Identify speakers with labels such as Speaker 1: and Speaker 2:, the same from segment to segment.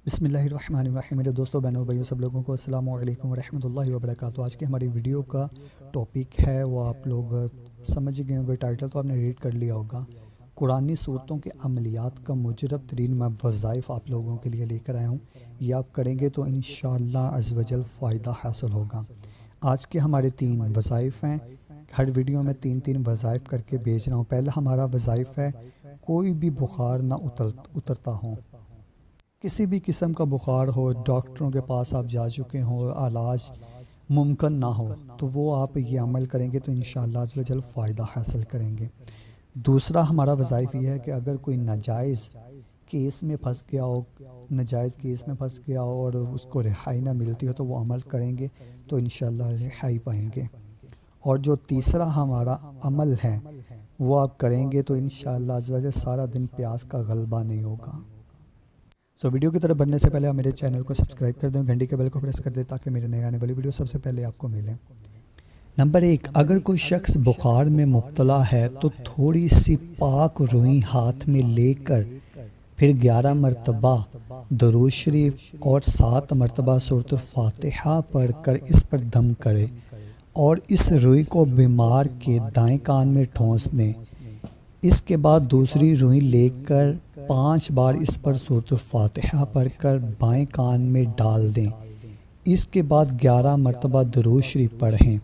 Speaker 1: बिस्मिल्लाहिर्रहमानिर्रहीम। मेरे दोस्तों, बहनों, भाइयों, सब लोगों को अस्सलामु अलैकुम रहमतुल्लाहि व बरकातुहू। आज की हमारी वीडियो का टॉपिक है, वो आप लोग समझ गए होंगे, टाइटल तो आपने रीड कर लिया होगा। कुरानी सूरतों के अमलियात का मुजरब तरीन मैं वज़ाइफ़ आप लोगों के लिए लेकर आया हूँ। ये आप करेंगे तो इंशाअल्लाह अज़्ज़ व जल फ़ायदा हासिल होगा। आज के हमारे 3 वज़ाइफ़ हैं। हर वीडियो में 3 वज़ाइफ़ करके भेज रहा हूँ। पहला हमारा वज़ाइफ़ है, कोई भी बुखार ना उतरता हो, किसी भी किस्म का बुखार हो, डॉक्टरों के पास आप जा चुके हो, इलाज मुमकिन ना हो, तो वो आप ये अमल करेंगे तो इंशाअल्लाह अज़्ज़ व जल फ़ायदा हासिल करेंगे। दूसरा हमारा वज़ाइफ़ ये है कि अगर कोई नाजाइज़ केस में फंस गया हो, नाजायज़ केस में फंस गया हो और उसको रिहाई ना मिलती हो, तो वो अमल करेंगे तो इंशाअल्लाह रिहाई पाएंगे। और जो तीसरा हमारा अमल है, वो आप करेंगे तो इंशाअल्लाह अज़्ज़ व जल सारा दिन प्यास का गलबा नहीं होगा। वीडियो की तरफ बढ़ने से पहले आप मेरे चैनल को सब्सक्राइब कर दें, घंटी के बेल को प्रेस कर दें ताकि मेरे नए आने वाली वीडियो सबसे पहले आपको मिले। नंबर 1, अगर कोई शख्स बुखार में मुब्तला है तो थोड़ी सी पाक रुई हाथ में लेकर फिर 11 मरतबा दुरूद शरीफ और 7 मरतबा सूरह फतिहा पढ़ कर इस पर दम करे और इस रुई को बीमार के दाएं कान में ठोंस दें। इसके बाद दूसरी रुई लेकर 5 बार इस पर सूरह फतिहा पढ़कर बाएं कान में डाल दें। इसके बाद 11 मरतबा दुरूद शरीफ पढ़ें।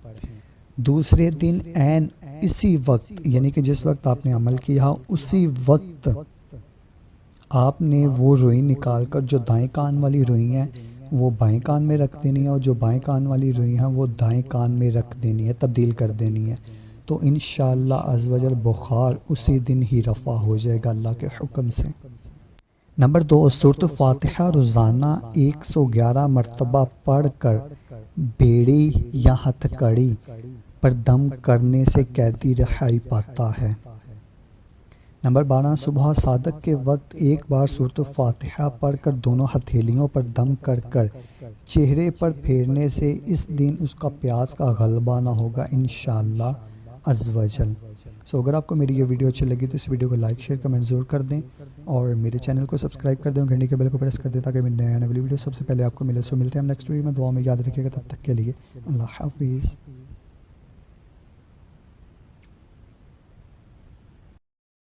Speaker 1: दूसरे दिन ऐन इसी वक्त, यानी कि जिस वक्त आपने अमल किया उसी वक्त आपने वो रुई निकाल कर, जो दाएं कान वाली रुई है वो बाएं कान में रख देनी है और जो बाएं कान वाली रुई है वो दाएं कान में रख देनी है, तब्दील कर देनी है। तो इंशाअल्लाह अज़्ज़ व जल बुखार उसी दिन ही रफ़ा हो जाएगा अल्लाह के हुक्म से। नंबर 2, सूरह फातिहा रोज़ाना 111 मरतबा पढ़ कर बेड़ी या हथकड़ी पर दम करने से कैदी रिहाई पाता है। नंबर 12, सुबह सादक के वक्त एक बार सूरह फातिहा पढ़ कर दोनों हथेलियों पर दम कर कर चेहरे पर फेरने से इस दिन उसका प्यास का गलबा ना होगा इंशाअल्लाह अज़्ज़ व जल। अगर आपको मेरी ये वीडियो अच्छी लगी तो इस वीडियो को लाइक शेयर कमेंट ज़रूर कर दें और मेरे चैनल को सब्सक्राइब कर दें, घंटी के बेल को प्रेस कर दें ताकि मेरी नए आने वाली वीडियो सबसे पहले आपको मिले। मिलते हैं हम नेक्स्ट वीडियो में। दुआ में याद रखिएगा, तब तक के लिए अल्लाह हाफिज़।